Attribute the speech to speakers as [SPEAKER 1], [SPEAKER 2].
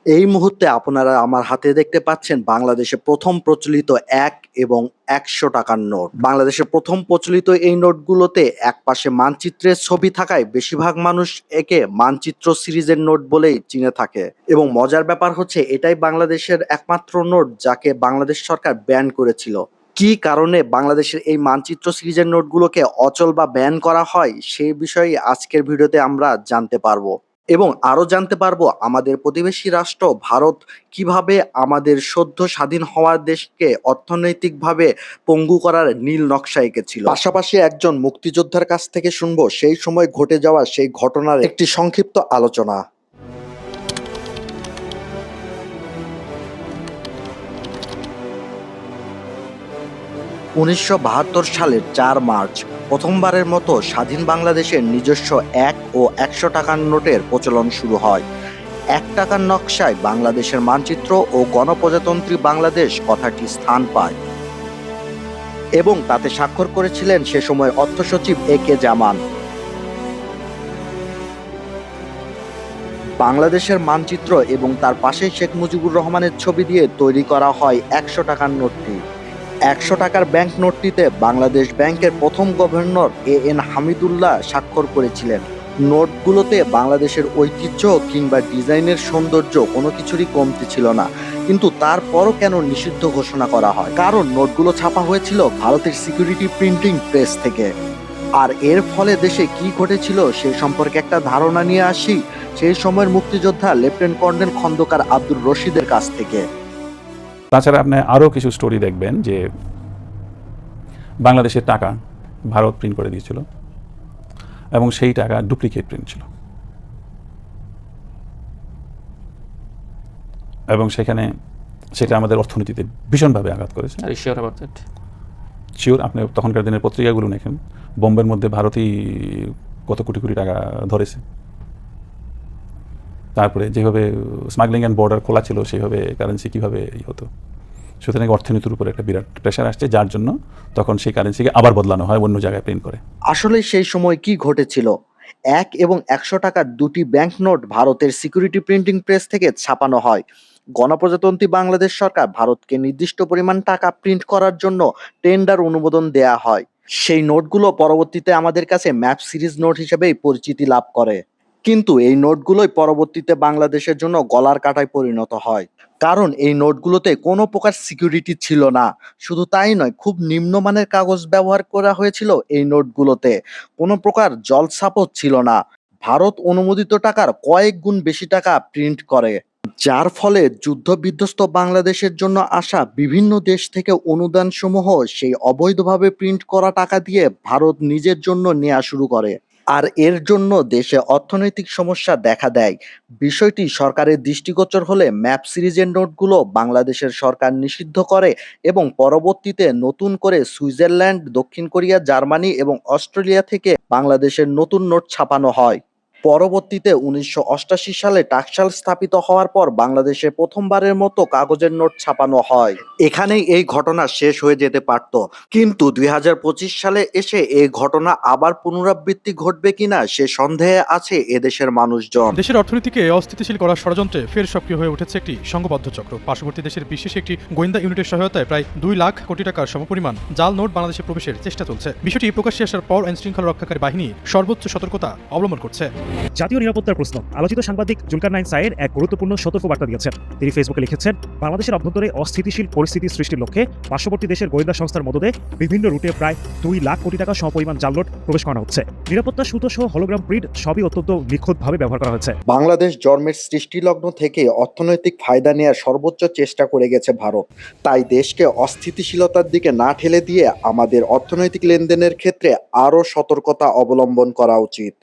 [SPEAKER 1] এই মুহূর্তে আপনারা আমার হাতে দেখতে পাচ্ছেন বাংলাদেশে প্রথম প্রচলিত ১ এবং ১০০ টাকার নোট। বাংলাদেশের প্রথম প্রচলিত এই নোটগুলোতে একপাশে মানচিত্রের ছবি থাকায় বেশিরভাগ মানুষ একে মানচিত্র সিরিজের নোট বলেই চিনে থাকে। এবং মজার ব্যাপার হচ্ছে এটাই বাংলাদেশের একমাত্র নোট যাকে বাংলাদেশ সরকার ব্যান করেছিল। কী কারণে বাংলাদেশের এই মানচিত্র সিরিজের নোটগুলোকে অচল বা ব্যান করা হয় সেই বিষয়ে আজকের ভিডিওতে আমরা জানতে পারবো। এবং আরও জানতে পারবো আমাদের প্রতিবেশী রাষ্ট্র ভারত কিভাবে আমাদের সদ্য স্বাধীন হওয়ার দেশকে অর্থনৈতিকভাবে পঙ্গু করার নীল নকশা এঁকেছিল। পাশাপাশি একজন মুক্তিযোদ্ধার কাছ থেকে শুনবো সেই সময় ঘটে যাওয়া সেই ঘটনার একটি সংক্ষিপ্ত আলোচনা। ১৯৭২ সালের ৪ মার্চ প্রথমবারের মতো স্বাধীন বাংলাদেশের নিজস্ব ১ ও ১০০ টাকার নোটের প্রচলন শুরু হয়। ১ টাকার নকশায় বাংলাদেশের মানচিত্র ও গণপ্রজাতন্ত্রী বাংলাদেশ কথাটি স্থান পায় এবং তাতে স্বাক্ষর করেছিলেন সে সময় অর্থসচিব এ কে জামান। বাংলাদেশের মানচিত্র এবং তার পাশেই শেখ মুজিবুর রহমানের ছবি দিয়ে তৈরি করা হয় ১০০ টাকার নোটটি। ১০০ টাকার ব্যাংক নোটটিতে বাংলাদেশ ব্যাংকের প্রথম গভর্নর এ.এন. হামিদুল্লাহ স্বাক্ষর করেছিলেন। নোটগুলোতে বাংলাদেশের ঐতিহ্য কিংবা ডিজাইনের সৌন্দর্য কোনো কিছুরই কমতি ছিল না, কিন্তু তারপরও কেন নিষিদ্ধ ঘোষণা করা হয়? কারণ নোটগুলো ছাপা হয়েছিল ভারতের সিকিউরিটি প্রিন্টিং প্রেস থেকে। আর এর ফলে দেশে কি ঘটেছিল সে সম্পর্কে একটা ধারণা নিয়ে আসি সেই সময়ের মুক্তিযোদ্ধা লেফটেন্যান্ট কর্নেল খন্দকার আব্দুর রশিদের কাছ থেকে।
[SPEAKER 2] তাছাড়া আপনি আরও কিছু স্টোরি দেখবেন যে বাংলাদেশের টাকা ভারত প্রিন্ট করে দিয়েছিল এবং সেই টাকা ডুপ্লিকেট প্রিন্ট ছিল এবং সেটা আমাদের অর্থনীতিতে ভীষণভাবে আঘাত করেছে। শিওর, আপনি তখনকার দিনের পত্রিকাগুলো দেখেন, বোম্বের মধ্যে ভারতই কত কোটি কোটি টাকা ধরেছে। তারপরে যেভাবে স্মাগলিং অ্যান্ড বর্ডার খোলা ছিল সেইভাবে কারেন্সি কীভাবে হতো, সুতরাং অর্থনীতির উপর একটা বিরাট প্রেশার আসছে, যার জন্য তখন সেই কারেন্সিকে আবার বদলানো হয়, অন্য জায়গায় প্রিন্ট করে।
[SPEAKER 1] আসলে সেই সময় কি ঘটেছিল? ১ এবং ১০০ টাকার দুটি ব্যাংক নোট ভারতের সিকিউরিটি প্রিন্টিং প্রেস থেকে ছাপানো হয়। গণপ্রজাতন্ত্রী বাংলাদেশ সরকার ভারতকে নির্দিষ্ট পরিমাণ টাকা প্রিন্ট করার জন্য টেন্ডার অনুমোদন দেয়া হয়। সেই নোটগুলো পরবর্তীতে আমাদের কাছে ম্যাপ সিরিজ নোট হিসেবেই পরিচিতি লাভ করে। কিন্তু এই নোটগুলোই পরবর্তীতে বাংলাদেশের জন্য গলার কাঁটায় পরিণত হয়, কারণ এই নোটগুলোতে কোনো প্রকার সিকিউরিটি ছিল না। শুধু তাই নয়, খুব নিম্নমানের কাগজ ব্যবহার করা হয়েছিল এই নোটগুলোতে। কোনো প্রকার জলছাপও ছিল না। ভারত অনুমোদিত টাকার কয়েক গুণ বেশি টাকা প্রিন্ট করে, যার ফলে যুদ্ধ বিধ্বস্ত বাংলাদেশের জন্য আসা বিভিন্ন দেশ থেকে অনুদানসমূহ সেই অবৈধভাবে প্রিন্ট করা টাকা দিয়ে ভারত নিজের জন্য নেওয়া শুরু করে। আর এর জন্য দেশে অর্থনৈতিক সমস্যা দেখা দেয়। বিষয়টি সরকারের দৃষ্টিগোচর হলে ম্যাপ সিরিজের নোটগুলো বাংলাদেশের সরকার নিষিদ্ধ করে এবং পরবর্তীতে নতুন করে সুইজারল্যান্ড, দক্ষিণ কোরিয়া, জার্মানি এবং অস্ট্রেলিয়া থেকে বাংলাদেশের নতুন নোট ছাপানো হয়। পরবর্তীতে ১৯৮৮ সালে টাকশাল স্থাপিত হওয়ার পর বাংলাদেশে প্রথমবারের মতো কাগজের নোট ছাপানো হয়। এখানেই এই ঘটনা শেষ হয়ে যেতে পারত, কিন্তু ২০২৫ সালে এসে এই ঘটনা আবার পুনরাবৃত্তি ঘটবে কিনা সে সন্দেহে আছে এদেশের মানুষজন।
[SPEAKER 3] দেশের অর্থনীতিকে অস্থিতিশীল করার ষড়যন্ত্রে ফের সক্রিয় হয়ে উঠেছে একটি সংঘবদ্ধ চক্র। পার্শ্ববর্তী দেশের বিশেষ একটি গোয়েন্দা ইউনিটের সহায়তায় প্রায় ২ লাখ কোটি টাকার সমপরিমাণ জাল নোট বাংলাদেশে প্রবেশের চেষ্টা চলছে। বিষয়টি প্রকাশ্যে আসার পর আইন শৃঙ্খলা রক্ষাকারী বাহিনী সর্বোচ্চ সতর্কতা অবলম্বন করছে।
[SPEAKER 4] জাতীয় নিরাপত্তার প্রশ্ন আলোচিত সাংবাদিক জুলকারনাইন সায়ের এক গুরুত্বপূর্ণ সতর্কবার্তা দিয়েছেন। তিনি ফেসবুকে লিখেছেন, বাংলাদেশের অভ্যন্তরে অস্থিতিশীল পরিস্থিতি সৃষ্টির লক্ষ্যে পার্শ্ববর্তী দেশের গোয়েন্দা সংস্থার মদদে বিভিন্ন রুটে প্রায় ২ লাখ কোটি টাকা সমপরিমাণ জাল নোট প্রবেশ করানো হচ্ছে। নিরাপত্তা সুতো সহ হলোগ্রাম প্রিন্ট সবই অত্যন্ত নিখুঁতভাবে ব্যবহার করা হয়েছে।
[SPEAKER 1] বাংলাদেশ জন্মের সৃষ্টিলগ্ন থেকে অর্থনৈতিক ফায়দা নেওয়ার সর্বোচ্চ চেষ্টা করে গেছে ভারত। তাই দেশকে অস্থিতিশীলতার দিকে না ঠেলে দিয়ে আমাদের অর্থনৈতিক লেনদেনের ক্ষেত্রে আরও সতর্কতা অবলম্বন করা উচিত।